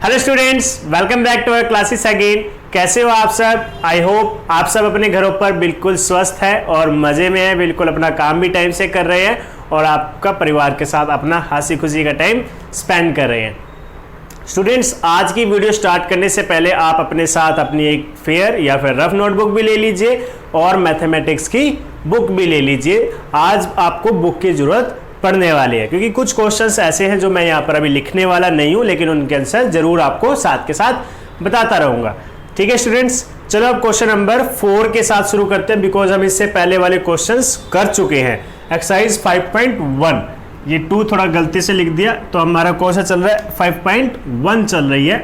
Hello students, welcome back to our classes again. कैसे हो आप सब? आई होप आप सब अपने घरों पर बिल्कुल स्वस्थ है और मज़े में है, बिल्कुल अपना काम भी टाइम से कर रहे हैं और आपका परिवार के साथ अपना हंसी खुशी का टाइम स्पेंड कर रहे हैं। स्टूडेंट्स, आज की वीडियो स्टार्ट करने से पहले आप अपने साथ अपनी एक फेयर या फिर रफ नोटबुक भी ले लीजिए और मैथमेटिक्स की बुक भी ले लीजिए। आज आपको बुक की ज़रूरत पढ़ने वाली है क्योंकि कुछ क्वेश्चंस ऐसे हैं जो मैं यहाँ पर अभी लिखने वाला नहीं हूँ, लेकिन उनके आंसर जरूर आपको साथ के साथ बताता रहूँगा। ठीक है स्टूडेंट्स, चलो अब क्वेश्चन नंबर 4 के साथ शुरू करते हैं बिकॉज हम इससे पहले वाले क्वेश्चंस कर चुके हैं। एक्सरसाइज 5.1, ये 2 थोड़ा गलती से लिख दिया, तो हमारा क्वेश्चन चल रहा है 5.1 चल रही है।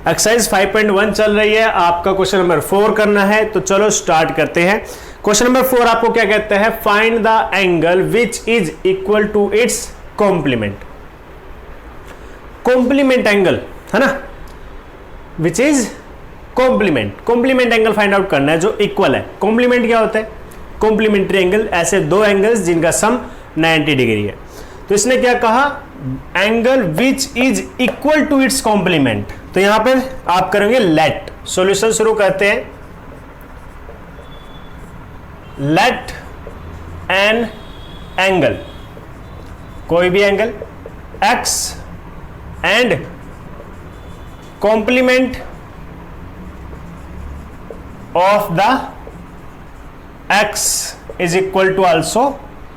एक्सरसाइज 5.1 चल रही है, आपका क्वेश्चन नंबर 4 करना है, तो चलो स्टार्ट करते हैं। क्वेश्चन नंबर 4 आपको क्या कहता है? Find the angle which is equal to its complement. Complement angle है ना, which is complement angle find out करना है जो इक्वल है। कॉम्प्लीमेंट क्या होता है? कॉम्प्लीमेंट्री एंगल, ऐसे दो एंगल्स जिनका सम 90 डिग्री है। तो इसने क्या कहा? Angle which is equal to its complement. तो यहां पर आप करेंगे लेट। सॉल्यूशन शुरू करते हैं। लेट एन एंगल, कोई भी angle x and complement of the x is equal to also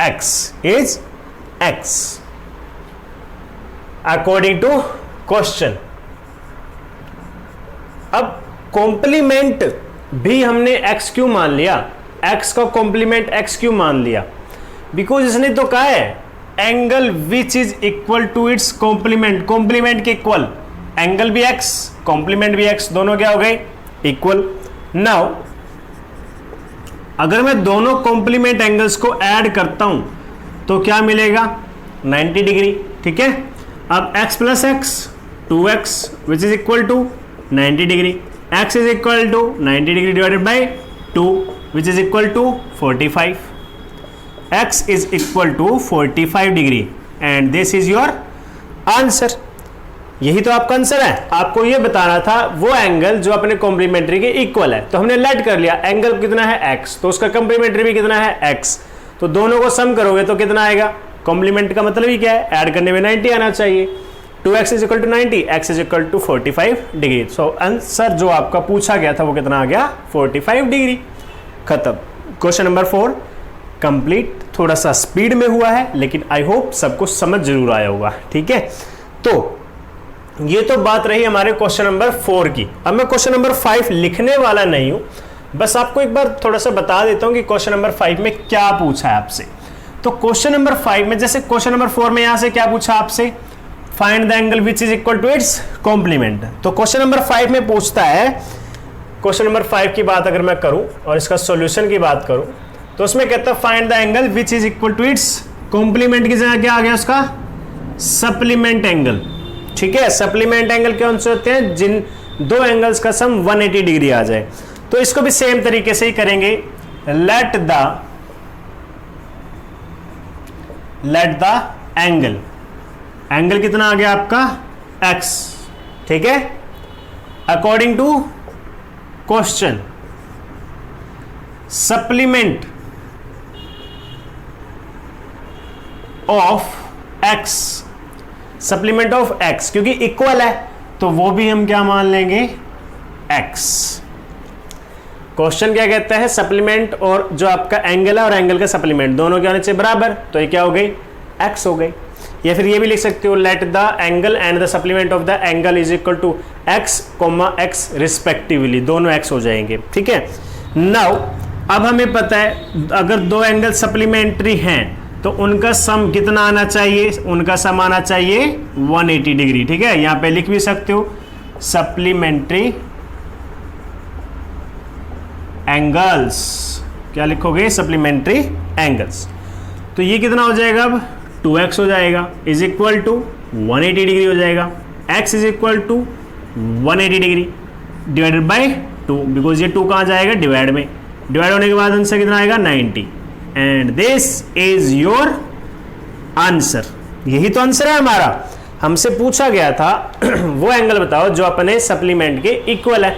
x is x according to question. अब कॉम्प्लीमेंट भी हमने x क्यों मान लिया? x का कॉम्प्लीमेंट x क्यों मान लिया? बिकॉज इसने तो कहा है angle which is equal to its complement. Complement के इक्वल, एंगल भी x कॉम्प्लीमेंट भी x, दोनों क्या हो गए? इक्वल। नाउ अगर मैं दोनों कॉम्प्लीमेंट एंगल्स को ऐड करता हूं तो क्या मिलेगा? 90 डिग्री। ठीक है, अब x plus x 2x which is equal to 90 degree, x is equal to 90 degree divided by 2 which is equal to 45. x is equal to 45 degree and this is your answer. यही तो आपका answer है। आपको ये बताना था वो angle जो अपने कॉम्प्लीमेंट्री के इक्वल है, तो हमने लेट कर लिया। एंगल कितना है? x, तो उसका कॉम्प्लीमेंट्री भी कितना है? x। तो दोनों को सम करोगे तो कितना आएगा? कॉम्प्लीमेंट का मतलब ही क्या है? ऐड करने में 90 आना चाहिए। 2x is equal to 90, x is equal to 45 degree. So answer जो आपका पूछा गया था वो कितना आ गया? 45 डिग्री। खत्म। Question number 4 complete. थोड़ा सा स्पीड में हुआ है लेकिन आई होप सबको समझ जरूर आया होगा। ठीक है, तो ये तो बात रही हमारे क्वेश्चन नंबर 4 की। अब मैं क्वेश्चन नंबर 5 लिखने वाला नहीं हूं, बस आपको एक बार थोड़ा सा बता देता हूं कि क्वेश्चन नंबर 5 में क्या पूछा है आपसे। तो क्वेश्चन नंबर 5 में, जैसे क्वेश्चन नंबर 4 में यहां से क्या पूछा आपसे? Find the angle which is equal to its complement. तो क्वेश्चन नंबर 5 में पूछता है, क्वेश्चन नंबर 5 की बात अगर मैं करूं और इसका सॉल्यूशन की बात करूं तो उसमें कहता है find the angle which is equal to its complement की जगह क्या आ गया उसका? Supplement angle. ठीक है, सप्लीमेंट एंगल कौन से होते हैं? जिन दो एंगल्स का सम 180 डिग्री आ जाए। तो इसको भी सेम तरीके से ही करेंगे। लेट द एंगल कितना आ गया आपका? x। ठीक है, according to question supplement of x, supplement of x क्योंकि इक्वल है तो वो भी हम क्या मान लेंगे? x। क्वेश्चन क्या कहता है? सप्लीमेंट और जो आपका एंगल है और एंगल का सप्लीमेंट दोनों क्या होने चाहिए? बराबर। तो ये क्या हो गई? x हो गई। या फिर ये भी लिख सकते हो let the angle and the supplement of the angle is equal to x, x respectively, दोनों x हो जाएंगे। ठीक है, नाउ अब हमें पता है अगर दो एंगल सप्लीमेंट्री हैं तो उनका सम कितना आना चाहिए? उनका सम आना चाहिए 180 डिग्री। ठीक है, यहां पे लिख भी सकते हो सप्लीमेंट्री एंगल्स। क्या लिखोगे? Supplementary angles. तो ये कितना हो जाएगा? अब 2x हो जाएगा इज इक्वल टू 180 डिग्री हो जाएगा। x is equal to 180 degree divided by 2, because ये 2 कहाँ जाएगा? डिवाइड में। डिवाइड होने के बाद आंसर कितना आएगा? 90। And this is your answer. यही तो आंसर है हमारा। हमसे पूछा गया था वो एंगल बताओ जो अपने सप्लीमेंट के इक्वल है।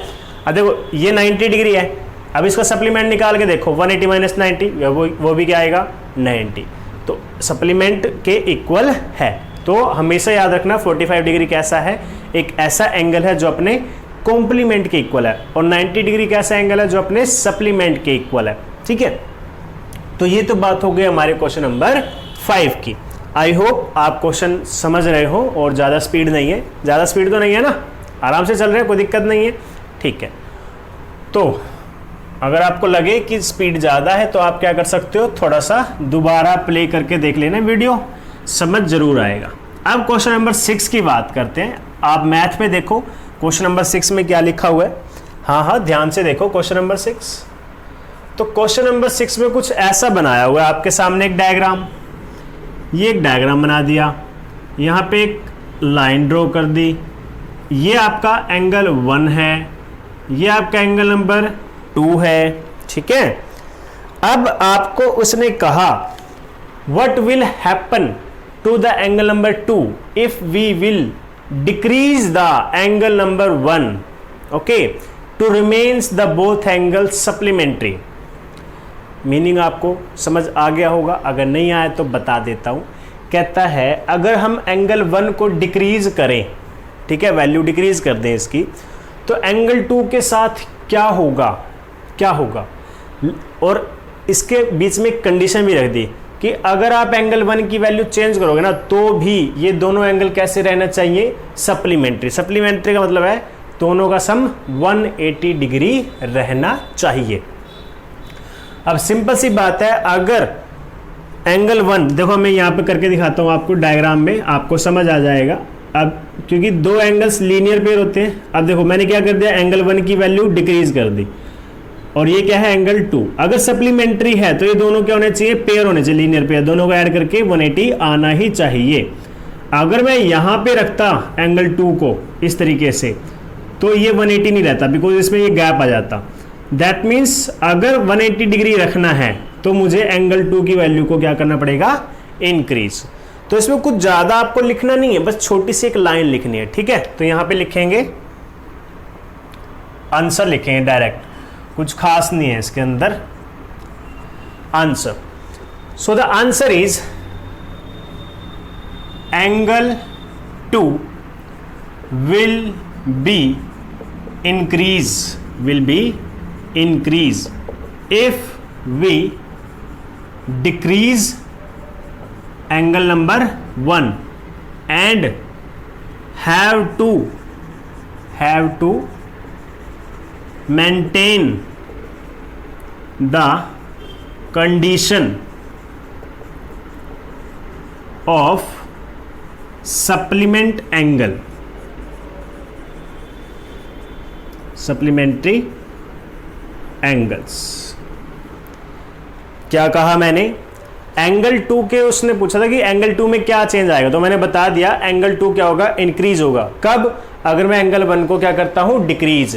अब देखो ये 90 डिग्री है, अब इसका सप्लीमेंट निकाल के देखो 180 माइनस 90, वो भी क्या आएगा 90, तो सप्लीमेंट के इक्वल है। तो हमेशा याद रखना 45 डिग्री कैसा है, एक ऐसा एंगल है जो अपने कॉम्प्लीमेंट के इक्वल है, और 90 डिग्री कैसा एंगल है जो अपने सप्लीमेंट के इक्वल है। ठीक है, तो ये तो बात हो गई हमारे क्वेश्चन नंबर 5 की। आई होप आप क्वेश्चन समझ रहे हो और ज़्यादा स्पीड नहीं है, ज़्यादा स्पीड तो नहीं है ना, आराम से चल रहे हैं, कोई दिक्कत नहीं है। ठीक है, तो अगर आपको लगे कि स्पीड ज़्यादा है तो आप क्या कर सकते हो, थोड़ा सा दोबारा प्ले करके देख लेना वीडियो, समझ जरूर आएगा। अब क्वेश्चन नंबर 6 की बात करते हैं। आप मैथ में देखो क्वेश्चन नंबर 6 में क्या लिखा हुआ है। हाँ ध्यान से देखो क्वेश्चन नंबर 6। तो क्वेश्चन नंबर 6 में कुछ ऐसा बनाया हुआ है आपके सामने एक डायग्राम, ये एक डायग्राम बना दिया, यहाँ पे एक लाइन ड्रॉ कर दी, ये आपका एंगल 1 है, ये आपका एंगल नंबर 2 है। ठीक है, अब आपको उसने कहा what will happen to the angle number 2 if we will decrease the angle number 1, okay, to remains the both angle supplementary. Meaning आपको समझ आ गया होगा, अगर नहीं आया तो बता देता हूं। कहता है अगर हम एंगल 1 को डिक्रीज करें, ठीक है, वैल्यू डिक्रीज कर दें इसकी, तो एंगल 2 के साथ क्या होगा, क्या होगा। और इसके बीच में एक कंडीशन भी रख दी कि अगर आप एंगल 1 की वैल्यू चेंज करोगे ना तो भी ये दोनों एंगल कैसे रहना चाहिए, सप्लीमेंट्री। सप्लीमेंट्री का मतलब है दोनों का सम 180 डिग्री रहना चाहिए। अब सिंपल सी बात है, अगर एंगल 1, देखो मैं यहाँ पे करके दिखाता हूँ आपको डायग्राम में, आपको समझ आ जाएगा। अब क्योंकि दो एंगल्स लीनियर पेयर होते हैं, अब देखो मैंने क्या कर दिया, एंगल 1 की वैल्यू डिक्रीज कर दी, और ये क्या है एंगल 2। अगर सप्लीमेंट्री है तो ये दोनों क्या होने चाहिए, पेयर होने चाहिए, लीनियर पेयर, दोनों को ऐड करके 180 आना ही चाहिए। अगर मैं यहाँ पे रखता एंगल 2 को इस तरीके से तो ये 180 नहीं रहता, बिकॉज इसमें ये गैप आ जाता। दैट मीन्स अगर 180 डिग्री रखना है तो मुझे एंगल 2 की वैल्यू को क्या करना पड़ेगा, इंक्रीज। तो इसमें कुछ ज़्यादा आपको लिखना नहीं है, बस छोटी सी एक लाइन लिखनी है। ठीक है, तो यहाँ पे लिखेंगे आंसर, लिखेंगे डायरेक्ट, कुछ खास नहीं है इसके अंदर, answer. So the answer is angle 2 will be increase if we decrease angle number 1 and have to maintain the condition of supplement angle, supplementary angles. क्या कहा मैंने, एंगल 2 के उसने पूछा था कि एंगल 2 में क्या चेंज आएगा, तो मैंने बता दिया एंगल 2 क्या होगा, इंक्रीज होगा। कब, अगर मैं एंगल 1 को क्या करता हूं, डिक्रीज।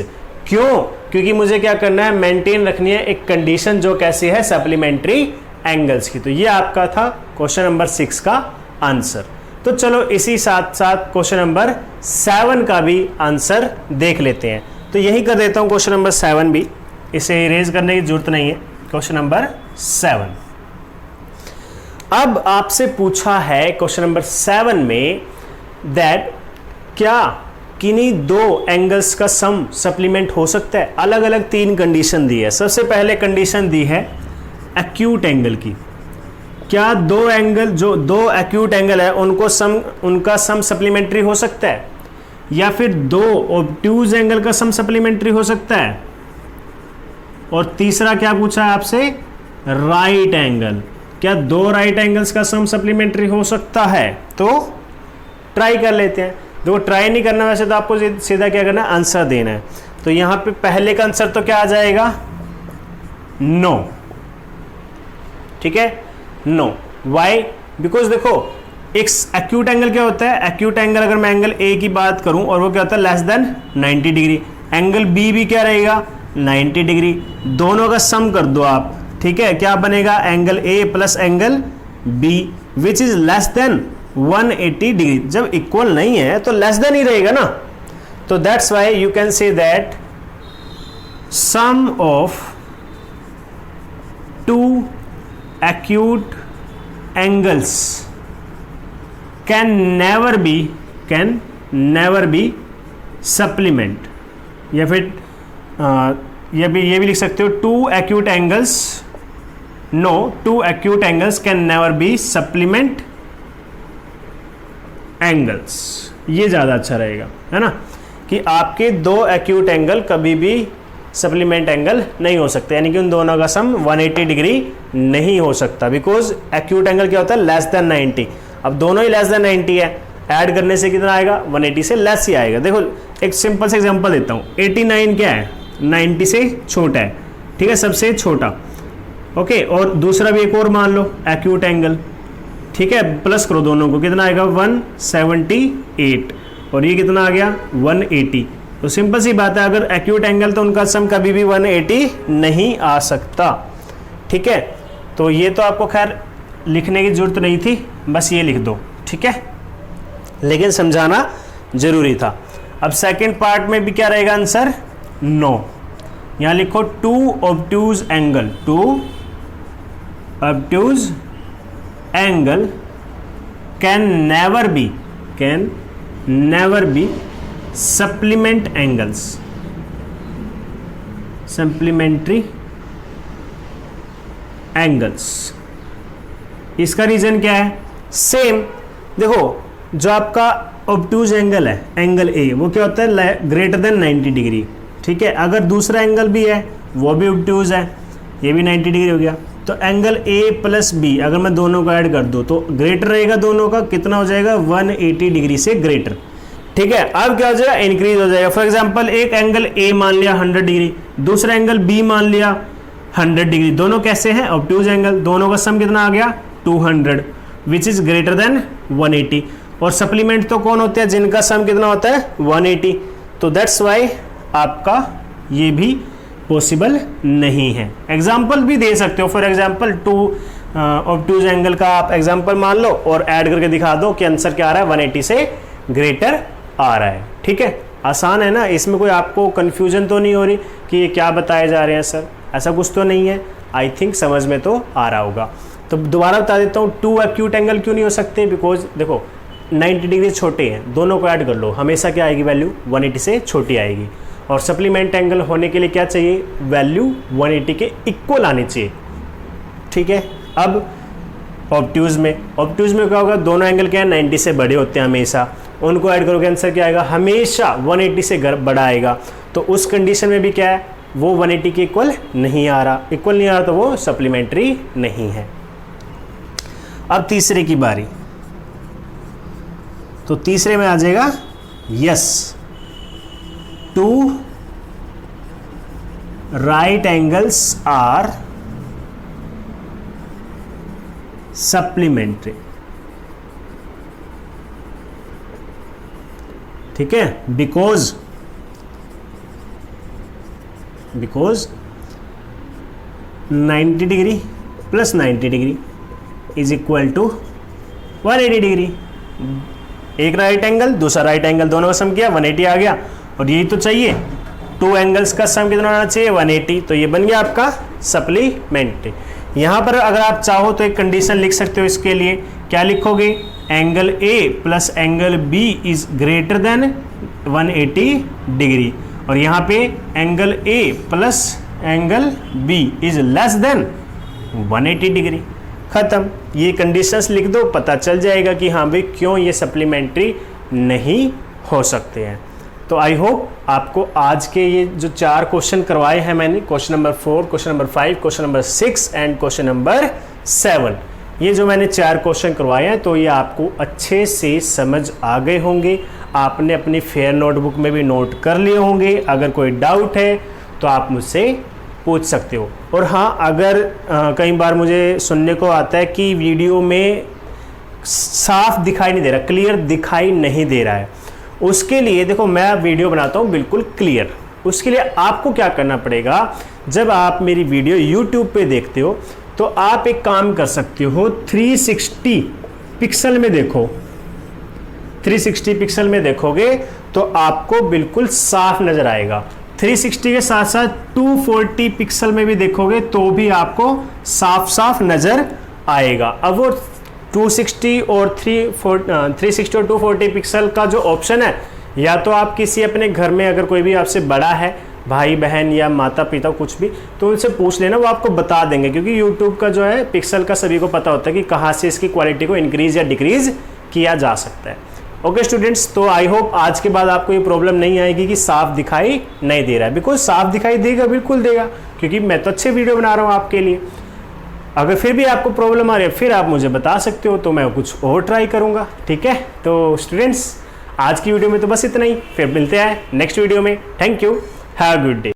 क्यों, क्योंकि मुझे क्या करना है, मेंटेन रखनी है एक कंडीशन जो कैसी है, सप्लीमेंट्री एंगल्स की। तो ये आपका था क्वेश्चन नंबर 6 का आंसर। तो चलो इसी साथ साथ क्वेश्चन नंबर 7 का भी आंसर देख लेते हैं। तो यही कर देता हूं क्वेश्चन नंबर 7 भी, इसे इरेज करने की जरूरत नहीं है। क्वेश्चन नंबर 7, अब आपसे पूछा है क्वेश्चन नंबर 7 में दैट क्या किन्हीं दो एंगल्स का सम सप्लीमेंट हो सकता है। अलग अलग 3 कंडीशन दी है। सबसे पहले कंडीशन दी है एक्यूट एंगल की, क्या दो एंगल, जो दो एक्यूट एंगल है उनका सम सप्लीमेंट्री हो सकता है, या फिर दो ऑब्ट्यूज एंगल का सम सप्लीमेंट्री हो सकता है, और तीसरा क्या पूछा है आपसे, राइट एंगल, क्या दो राइट एंगल्स का सम सप्लीमेंट्री हो सकता है। तो ट्राई कर लेते हैं। देखो ट्राई नहीं करना, वैसे तो आपको सीधा क्या करना है, आंसर देना है। तो यहां पे पहले का आंसर तो क्या आ जाएगा, नो। ठीक है, नो। वाई, बिकॉज देखो एक एक्यूट एंगल क्या होता है, एक्यूट एंगल अगर मैं एंगल ए की बात करूं और वो क्या होता है, less than 90 degree. Angle B भी क्या रहेगा, 90 डिग्री। दोनों का सम कर दो आप, ठीक है, क्या बनेगा, angle A plus angle B which is less than 180 degree. जब इक्वल नहीं है तो लेस देन ही रहेगा ना, तो that's why you can say that sum of two acute angles can never be supplement, या फिर ये भी लिख सकते हो two acute angles can never be supplement angles। ये ज़्यादा अच्छा रहेगा, है ना, कि आपके दो acute एंगल कभी भी सप्लीमेंट एंगल नहीं हो सकते, यानी कि उन दोनों का सम 180 डिग्री नहीं हो सकता, बिकॉज एक्यूट एंगल क्या होता है, लेस देन 90। अब दोनों ही लेस देन 90 है, ऐड करने से कितना आएगा, 180 से लेस ही आएगा। देखो एक सिंपल से एग्जांपल देता हूँ, 89 क्या है, 90 से छोटा है, ठीक है, सबसे छोटा, ओके। और दूसरा भी एक और मान लो एक्यूट एंगल, ठीक है, प्लस करो दोनों को, कितना आएगा 178, और ये कितना आ गया 180। तो सिंपल सी बात है, अगर एक्यूट एंगल तो उनका सम कभी भी 180 नहीं आ सकता, ठीक है। तो ये तो आपको खैर लिखने की जरूरत नहीं थी, बस ये लिख दो, ठीक है, लेकिन समझाना जरूरी था। अब सेकंड पार्ट में भी क्या रहेगा आंसर, नो। यहाँ लिखो two obtuse angle can never be supplementary angles. इसका रीजन क्या है, सेम। देखो जो आपका ऑब्ट्यूज एंगल है, एंगल ए, वो क्या होता है, ग्रेटर देन 90 डिग्री, ठीक है। अगर दूसरा एंगल भी है वो भी ऑब्ट्यूज है, ये भी 90 डिग्री हो गया, तो एंगल ए प्लस बी अगर मैं दोनों को ऐड कर दूं तो ग्रेटर रहेगा दोनों का, कितना हो जाएगा 180 डिग्री से ग्रेटर, ठीक है। अब क्या हो जाएगा, इंक्रीज हो जाएगा। फॉर एग्जांपल एक एंगल ए मान लिया 100 डिग्री, दूसरा एंगल बी मान लिया 100 डिग्री, दोनों कैसे हैं, ऑब्ट्यूज एंगल, दोनों का सम कितना आ गया 200, विच इज ग्रेटर देन 180। और सप्लीमेंट तो कौन होते हैं, जिनका सम कितना होता है 180, तो दैट्स वाई आपका ये भी पॉसिबल नहीं है। एग्जाम्पल भी दे सकते हो, for example two obtuse angle का आप एग्जाम्पल मान लो और ऐड करके दिखा दो कि आंसर क्या आ रहा है, 180 से ग्रेटर आ रहा है, ठीक है। आसान है ना, इसमें कोई आपको कंफ्यूजन तो नहीं हो रही कि ये क्या बताए जा रहे हैं सर, ऐसा कुछ तो नहीं है। आई थिंक समझ में तो आ रहा होगा। तो दोबारा बता देता हूँ, टू एक्यूट एंगल क्यों नहीं हो सकते, बिकॉज देखो 90 डिग्री छोटे हैं, दोनों को ऐड कर लो, हमेशा क्या आएगी वैल्यू 180 से छोटी आएगी। और सप्लीमेंट एंगल होने के लिए क्या चाहिए, वैल्यू 180 के इक्वल आनी चाहिए, ठीक है। अब ऑब्ट्यूज में क्या होगा, दोनों एंगल क्या है 90 से बड़े होते हैं हमेशा, उनको ऐड करोगे आंसर क्या आएगा, हमेशा 180 से बड़ा आएगा। तो उस कंडीशन में भी क्या है, वो 180 के इक्वल नहीं आ रहा, तो वो सप्लीमेंट्री नहीं है। अब तीसरे की बारी, तो तीसरे में आ जाएगा yes, two right angles are supplementary, ठीक है, because 90 degree plus 90 degree is equal to 180 degree. एक राइट एंगल दूसरा राइट एंगल, दोनों का सम किया 180 आ गया, और यही तो चाहिए, टू एंगल्स का सम कितना आना चाहिए 180, तो ये बन गया आपका सप्लीमेंट्री। यहाँ पर अगर आप चाहो तो एक कंडीशन लिख सकते हो इसके लिए, क्या लिखोगे, angle A plus angle B is greater than 180 degree, और यहाँ पे angle A plus angle B is less than 180 degree. खत्म, ये कंडीशंस लिख दो, पता चल जाएगा कि हाँ भाई क्यों ये सप्लीमेंट्री नहीं हो सकते हैं। तो आई होप आपको आज के ये जो 4 क्वेश्चन करवाए हैं मैंने, question number 4, question number 5, question number 6 and question number 7, ये जो मैंने 4 क्वेश्चन करवाए हैं तो ये आपको अच्छे से समझ आ गए होंगे। आपने अपनी फेयर नोटबुक में भी नोट कर लिए होंगे। अगर कोई डाउट है तो आप मुझसे पूछ सकते हो। और हाँ, अगर कई बार मुझे सुनने को आता है कि वीडियो में साफ दिखाई नहीं दे रहा, क्लियर दिखाई नहीं दे रहा है, उसके लिए देखो मैं वीडियो बनाता हूँ बिल्कुल क्लियर। उसके लिए आपको क्या करना पड़ेगा, जब आप मेरी वीडियो YouTube पे देखते हो तो आप एक काम कर सकते हो, 360 पिक्सल में देखो, 360 पिक्सल में देखोगे तो आपको बिल्कुल साफ नजर आएगा। 360 के साथ साथ 240 पिक्सल में भी देखोगे तो भी आपको साफ साफ नजर आएगा। अब वो 260 और 360 और 240 पिक्सल का जो ऑप्शन है, या तो आप किसी अपने घर में अगर कोई भी आपसे बड़ा है, भाई बहन या माता पिता कुछ भी, तो उनसे पूछ लेना, वो आपको बता देंगे, क्योंकि यूट्यूब का जो है पिक्सल का सभी को पता होता है कि कहाँ से इसकी क्वालिटी को इंक्रीज या डिक्रीज किया जा सकता है। ओके स्टूडेंट्स, तो आई होप आज के बाद आपको ये प्रॉब्लम नहीं आएगी कि साफ दिखाई नहीं दे रहा है, बिकॉज साफ दिखाई देगा, बिल्कुल देगा, क्योंकि मैं तो अच्छे वीडियो बना रहा हूँ आपके लिए। अगर फिर भी आपको प्रॉब्लम आ रही है फिर आप मुझे बता सकते हो, तो मैं कुछ और ट्राई करूँगा। ठीक है, तो स्टूडेंट्स आज की वीडियो में तो बस इतना ही, फिर मिलते हैं नेक्स्ट वीडियो में। Thank you, have a good day.